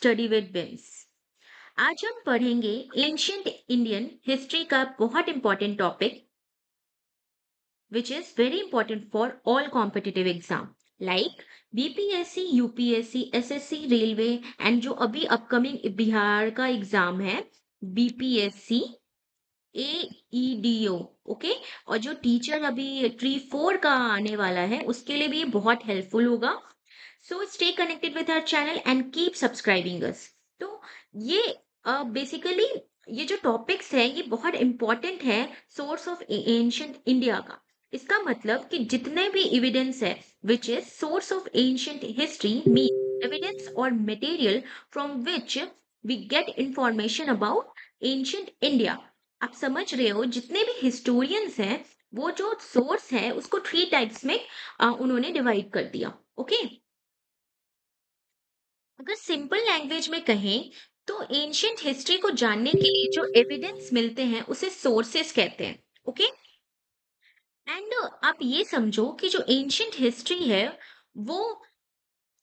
Study with beams. आज हम पढ़ेंगे एंशियंट इंडियन हिस्ट्री का बहुत important topic which is very important for all competitive exam like BPSC, UPSC, SSC, railway and जो अभी upcoming Bihar का एग्जाम है बीपीएससी एईडीओ। ओके, और जो टीचर अभी ट्री 4 का आने वाला है उसके लिए भी ये बहुत हेल्पफुल होगा। So stay connected with our channel and keep subscribing us. तो ये बेसिकली ये जो टॉपिक्स है ये बहुत इंपॉर्टेंट है सोर्स ऑफ एंशियंट इंडिया का। इसका मतलब कि जितने भी एविडेंस है which is source of ancient history mean evidence और material from which we get information about ancient India. आप समझ रहे हो, जितने भी हिस्टोरियंस हैं वो जो सोर्स है उसको 3 टाइप्स में उन्होंने डिवाइड कर दिया। ओके, अगर सिंपल लैंग्वेज में कहें तो एंशियंट हिस्ट्री को जानने के लिए जो एविडेंस मिलते हैं उसे सोर्सेस कहते हैं। ओके, एंड आप ये समझो कि जो एंशियंट हिस्ट्री है वो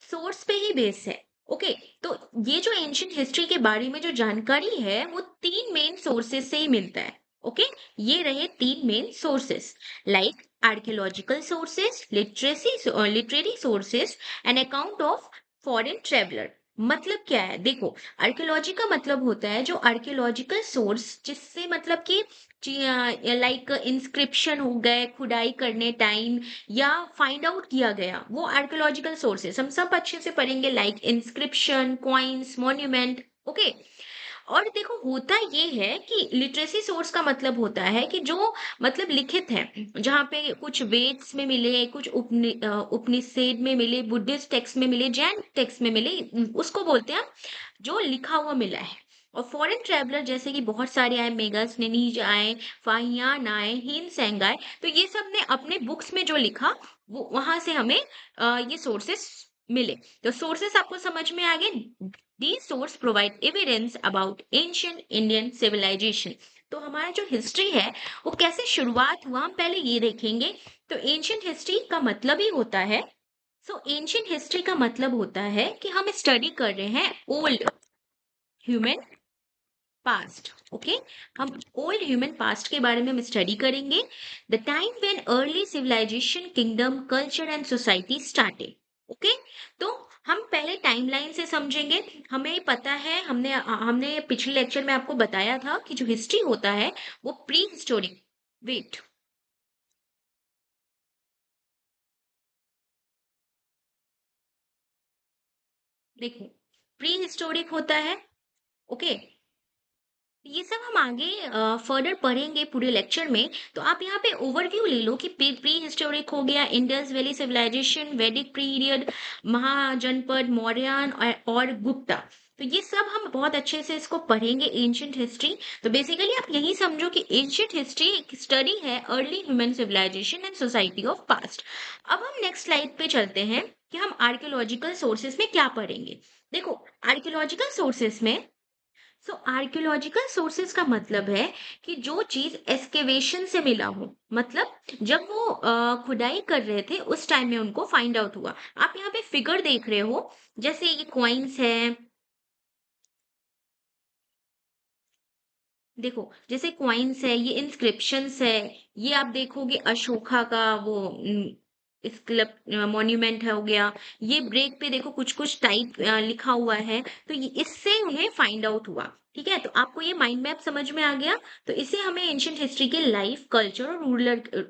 सोर्स पे ही बेस है। ओके, तो ये जो एंशियंट हिस्ट्री के बारे में जो जानकारी है वो 3 मेन सोर्सेस से ही मिलता है। ओके, ये रहे 3 main sources like archaeological sources, literary sources and account of foreign traveller. मतलब क्या है, देखो आर्कियोलॉजी का मतलब होता है जो आर्कियोलॉजिकल सोर्स जिससे मतलब कि लाइक इंस्क्रिप्शन हो गए खुदाई करने टाइम या फाइंड आउट किया गया, वो आर्कियोलॉजिकल सोर्सेस हम सब अच्छे से पढ़ेंगे like inscription, coins, monument. Okay, और देखो होता ये है कि लिटरेसी सोर्स का मतलब होता है कि जो मतलब लिखित है, जहाँ पे कुछ वेद्स में मिले, कुछ उपनिषद में मिले, बुद्धिस्ट टेक्स्ट में मिले, जैन टेक्स्ट में मिले, उसको बोलते हैं हम जो लिखा हुआ मिला है। और फॉरेन ट्रैवलर जैसे कि बहुत सारे आए, मेगस निनीज आए, फाहियान आए, हिन सेंग आए, तो ये सब ने अपने बुक्स में जो लिखा वो वहां से हमें ये सोर्सेस मिले। तो सोर्सेस आपको समझ में आ गए। These sources provide evidence about ancient Indian civilization। तो हमारा जो हिस्ट्री है वो कैसे शुरुआत हुआ हम पहले ये देखेंगे। तो एंशियंट हिस्ट्री का मतलब ही होता है, एंशियंट हिस्ट्री का मतलब होता है कि हम स्टडी कर रहे हैं ओल्ड ह्यूमन पास्ट। ओके, हम ओल्ड ह्यूमन पास्ट के बारे में हम स्टडी करेंगे। The time when early civilisation, kingdom, culture and society started. Okay, तो हम पहले टाइमलाइन से समझेंगे। हमें पता है, हमने हमने पिछले लेक्चर में आपको बताया था कि जो हिस्ट्री होता है वो प्री हिस्टोरिक, वेट, देखो प्री हिस्टोरिक होता है। ओके, ये सब हम आगे फर्दर पढ़ेंगे पूरे लेक्चर में। तो आप यहाँ पे ओवरव्यू ले लो कि प्री हिस्टोरिक हो गया इंडस वैली सिविलाइजेशन, वैदिक पीरियड, महाजनपद, मौर्यन और गुप्ता। तो ये सब हम बहुत अच्छे से इसको पढ़ेंगे एंशियंट हिस्ट्री। तो बेसिकली आप यही समझो कि एंशियंट हिस्ट्री एक स्टडी है early human civilisation and society of past. अब हम नेक्स्ट स्लाइड पे चलते हैं कि हम आर्कियोलॉजिकल सोर्सेस में क्या पढ़ेंगे। देखो आर्कियोलॉजिकल सोर्सेस में, आर्कियोलॉजिकल सोर्सेज का मतलब है कि जो चीज एक्सकेवेशन से मिला हो, मतलब जब वो खुदाई कर रहे थे उस टाइम में उनको फाइंड आउट हुआ। आप यहाँ पे फिगर देख रहे हो, जैसे ये कॉइन्स है, देखो जैसे कॉइन्स है, ये इंस्क्रिप्शंस है, ये आप देखोगे अशोका का वो स्कल्प मॉन्यूमेंट है हो गया। ये ब्रेक पे देखो कुछ कुछ टाइप लिखा हुआ है, तो ये इससे उन्हें फाइंड आउट हुआ। ठीक है, तो आपको ये माइंड मैप समझ में आ गया। तो इससे हमें एंशियंट हिस्ट्री के लाइफ, कल्चर और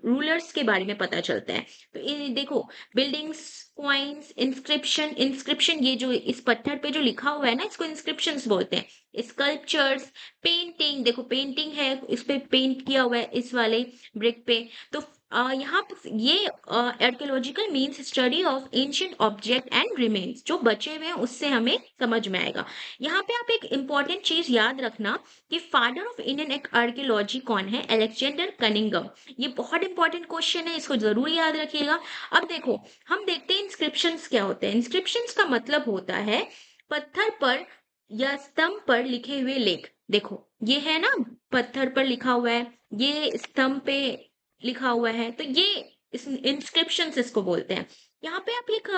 रूलर्स के बारे में पता चलता है। तो ये देखो बिल्डिंग्स, कॉइन्स, इंस्क्रिप्शन, इंस्क्रिप्शन ये जो इस पत्थर पे जो लिखा हुआ है ना इसको इंस्क्रिप्शंस बोलते हैं। स्कल्पचर्स, पेंटिंग, देखो पेंटिंग है, इस पे पेंट किया हुआ है इस वाले ब्रिक पे। तो यहाँ पे ये archaeological means study of ancient object and remains, जो बचे हुए हैं उससे हमें समझ में आएगा। यहाँ पे आप एक इंपॉर्टेंट चीज याद रखना कि फादर ऑफ इंडियन आर्कियोलॉजी कौन है, अलेक्जेंडर कनिंगम। ये बहुत इंपॉर्टेंट क्वेश्चन है, इसको जरूर याद रखिएगा। अब देखो हम देखते हैं इंस्क्रिप्शंस क्या होते हैं। इंस्क्रिप्शंस का मतलब होता है पत्थर पर या स्तंभ पर लिखे हुए लेख। देखो ये है ना, पत्थर पर लिखा हुआ है, ये स्तंभ पे लिखा हुआ है, तो ये इस इंस्क्रिप्शंस इसको बोलते हैं। यहाँ पे आप एक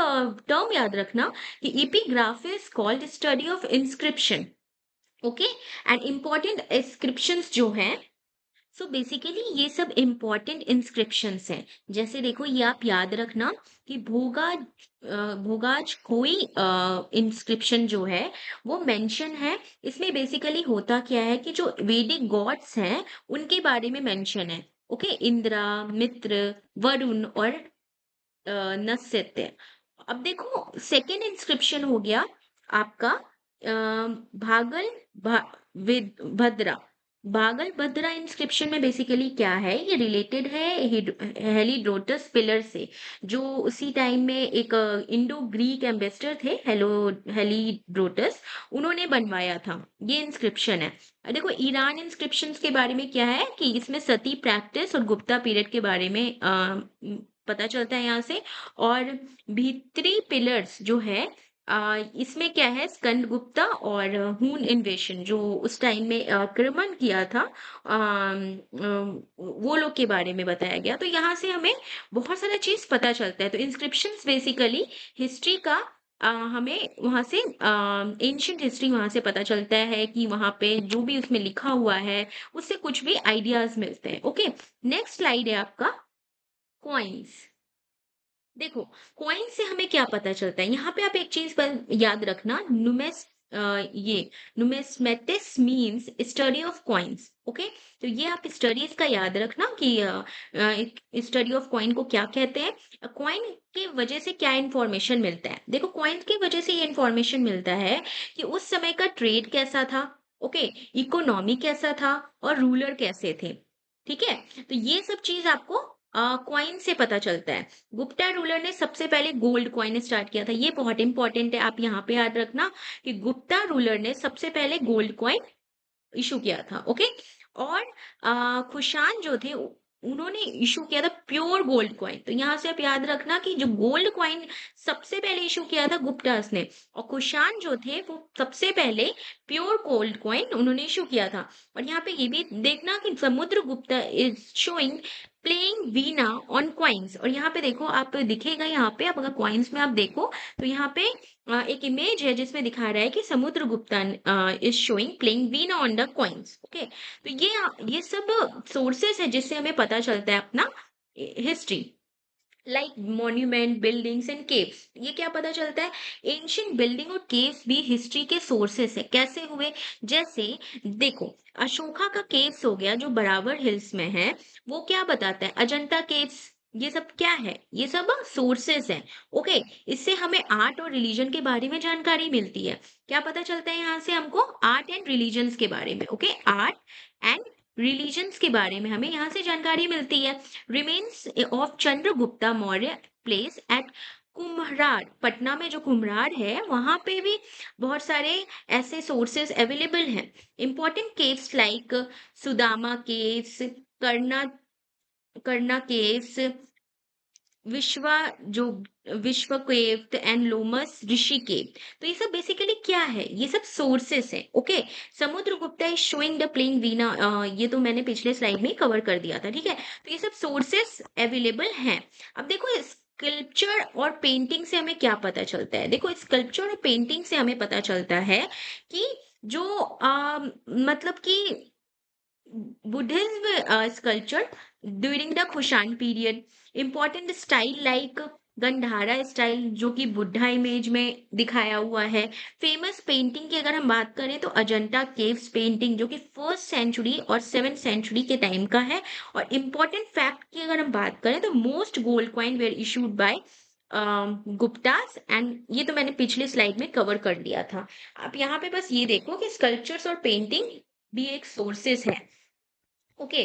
टर्म याद रखना कि epigraph is called study of inscription, okay. And important inscriptions जो हैं, सो बेसिकली ये सब इम्पोर्टेंट इंस्क्रिप्शंस हैं। जैसे देखो ये आप याद रखना कि भोगाज कोई इंस्क्रिप्शन जो है वो मेंशन है। इसमें बेसिकली होता क्या है कि जो वैदिक गॉड्स हैं उनके बारे में मेंशन है, ओके। इंद्रा, मित्र, वरुण और नस्यते। अब देखो सेकंड इंस्क्रिप्शन हो गया आपका भागल भद्रा। भागल भद्रा इंस्क्रिप्शन में बेसिकली क्या है, ये रिलेटेड है हेलीडोटस पिलर से, जो उसी टाइम में एक इंडो ग्रीक एम्बेसडर थे हेलीडोटस, उन्होंने बनवाया था। ये इंस्क्रिप्शन है। देखो ईरान इंस्क्रिप्शंस के बारे में क्या है कि इसमें सती प्रैक्टिस और गुप्ता पीरियड के बारे में पता चलता है यहाँ से। और भीतरी पिलर्स जो है इसमें क्या है, स्कंदगुप्ता और हून इन्वेशन जो उस टाइम में आक्रमण किया था, वो लोग के बारे में बताया गया। तो यहाँ से हमें बहुत सारा चीज पता चलता है। तो इंस्क्रिप्शंस बेसिकली हिस्ट्री का हमें वहां से एंशियंट हिस्ट्री वहां से पता चलता है कि वहां पे जो भी उसमें लिखा हुआ है उससे कुछ भी आइडियाज मिलते हैं, ओके। नेक्स्ट स्लाइड है आपका कॉइन्स। देखो कॉइन से हमें क्या पता चलता है, यहाँ पे आप एक चीज पर याद रखना, ये numismatics means study of coins, okay. तो ये आप स्टडीज का याद रखना कि स्टडी ऑफ कॉइन को क्या कहते हैं। कॉइन की वजह से क्या इंफॉर्मेशन मिलता है, देखो कॉइन की वजह से ये इंफॉर्मेशन मिलता है कि उस समय का ट्रेड कैसा था, ओके, इकोनॉमी कैसा था और रूलर कैसे थे, ठीक है। तो ये सब चीज आपको कॉइन से पता चलता है। गुप्ता रूलर ने सबसे पहले गोल्ड कॉइन स्टार्ट किया था, ये बहुत इंपॉर्टेंट है, आप यहाँ पे याद रखना कि गुप्ता रूलर ने सबसे पहले गोल्ड कॉइन इशू किया था, ओके। और खुशान जो थे उन्होंने इशू किया था प्योर गोल्ड कॉइन। तो यहाँ से आप याद रखना कि जो गोल्ड कॉइन सबसे पहले इशू किया था गुप्तास ने, और कुशान जो थे वो सबसे पहले प्योर गोल्ड कॉइन उन्होंने इशू किया था। और यहाँ पे ये भी देखना कि Samudragupta is showing playing Veena on coins. और यहाँ पे देखो आप दिखेगा, यहाँ पे आप अगर कॉइन्स में आप देखो तो यहाँ पे एक इमेज है जिसमें दिखा रहा है कि Samudragupta is showing playing Veena on the coins, okay. तो ये सब सोर्सेस है जिससे हमें पता चलता है अपना history, like monument, buildings and caves. ये क्या पता चलता है, एंशियंट बिल्डिंग और केव्स भी हिस्ट्री के सोर्सेस है। कैसे हुए, जैसे देखो अशोका का केव्स हो गया जो बराबर हिल्स में है, वो क्या बताता है, अजंता केव्स। ये सब क्या है, ये सब सोर्सेस हैं, ओके। इससे हमें आर्ट और रिलीजन के बारे में जानकारी मिलती है। क्या पता चलता है यहाँ से हमको, आर्ट एंड रिलीजन्स के बारे में, ओके। आर्ट एंड रिलीजन्स के बारे में हमें यहाँ से जानकारी मिलती है। Remains of Chandragupta Maurya place at Kumhrar, Patna में जो कुम्हरार है वहां पे भी बहुत सारे ऐसे सोर्सेस अवेलेबल हैं। Important caves like Sudama caves, Karna Karna caves, Vishwa जो विश्व केव एंड लोमस ऋषि केव। तो ये सब बेसिकली क्या है, ये सब सोर्सेस है, okay. Samudragupta is showing the playing veena, ये तो मैंने पिछले स्लाइड में कवर कर दिया था, ठीक है। तो ये सब सोर्सेस अवेलेबल हैं। अब देखो स्कल्पचर और पेंटिंग से हमें क्या पता चलता है, देखो स्कल्पचर और पेंटिंग से हमें पता चलता है कि जो मतलब कि Buddhism sculpture during the Kushan period, important style like Gandhara style जो कि बुद्धा इमेज में दिखाया हुआ है। फेमस पेंटिंग की अगर हम बात करें तो अजंता केव्स पेंटिंग जो कि 1st सेंचुरी और 7th सेंचुरी के टाइम का है। और इम्पोर्टेंट फैक्ट की अगर हम बात करें तो most gold coin were issued by Guptas, and ये तो मैंने पिछले स्लाइड में कवर कर दिया था। आप यहाँ पे बस ये देखो कि स्कल्पचर्स और पेंटिंग भी एक सोर्सेस है, ओके।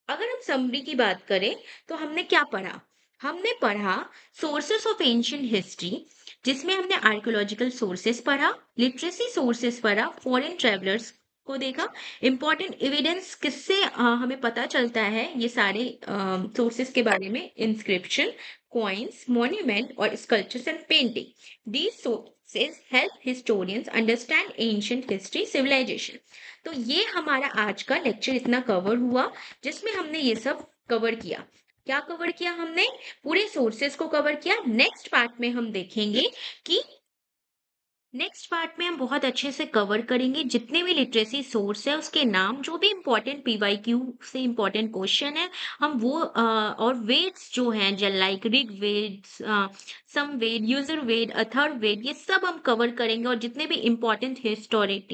अगर हम समरी की बात करें तो हमने क्या पढ़ा, हमने पढ़ा सोर्सेस ऑफ एंशियंट हिस्ट्री, जिसमें हमने आर्कियोलॉजिकल सोर्सेस पढ़ा, लिटरेसी सोर्सेस पढ़ा, फॉरेन ट्रेवलर्स को देखा। इंपॉर्टेंट एविडेंस किससे हमें पता चलता है, ये सारे सोर्सेस के बारे में, इंस्क्रिप्शन, कॉइन्स, मॉन्यूमेंट और sculptures and painting. These sources help historians understand ancient history civilisation. तो ये हमारा आज का लेक्चर इतना कवर हुआ जिसमें हमने ये सब कवर किया। क्या कवर किया हमने? पूरे सोर्सेस को कवर किया। नेक्स्ट पार्ट में हम देखेंगे कि नेक्स्ट पार्ट में हम बहुत अच्छे से कवर करेंगे जितने भी लिटरेसी सोर्स है उसके नाम, जो भी इम्पोर्टेंट पीवाईक्यू से इम्पोर्टेंट क्वेश्चन है हम वो और वेद्स जो हैं लाइक ऋग्वेद, समवेद, यजुर्वेद, अथर्ववेद, ये सब हम कवर करेंगे। और जितने भी इम्पोर्टेंट हिस्टोरिक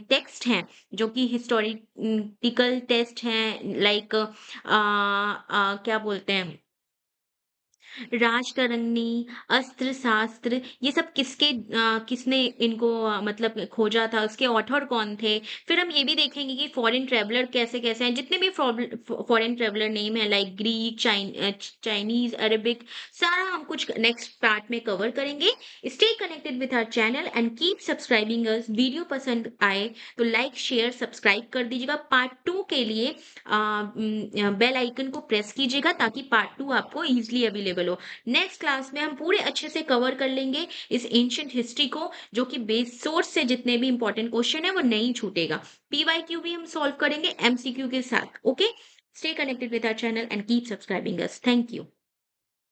टेक्स्ट हैं जो कि हिस्टोरिकल टेक्स्ट हैं, लाइक क्या बोलते हैं, राजतरंगिणी, अस्त्र शास्त्र, ये सब किसने इनको मतलब खोजा था, उसके ऑथर कौन थे। फिर हम ये भी देखेंगे कि फॉरेन ट्रेवलर कैसे-कैसे हैं, जितने भी फॉरेन ट्रेवलर नेम है लाइक ग्रीक, चाइनीज, अरेबिक, सारा हम कुछ नेक्स्ट पार्ट में कवर करेंगे। Stay connected with our channel and keep subscribing us. Video पसंद आए तो लाइक, शेयर, सब्सक्राइब कर दीजिएगा। पार्ट 2 के लिए बेल आइकन को प्रेस कीजिएगा ताकि पार्ट 2 आपको इजीली अवेलेबल हो। नेक्स्ट क्लास में हम पूरे अच्छे से कवर कर लेंगे इस एंशिएंट हिस्ट्री को, जो कि बेस सोर्स से जितने भी इंपॉर्टेंट क्वेश्चन है वो नहीं छूटेगा। पीवाईक्यू भी हम सॉल्व करेंगे एमसीक्यू के साथ। Okay, stay connected with our channel and keep subscribing us. Thank you.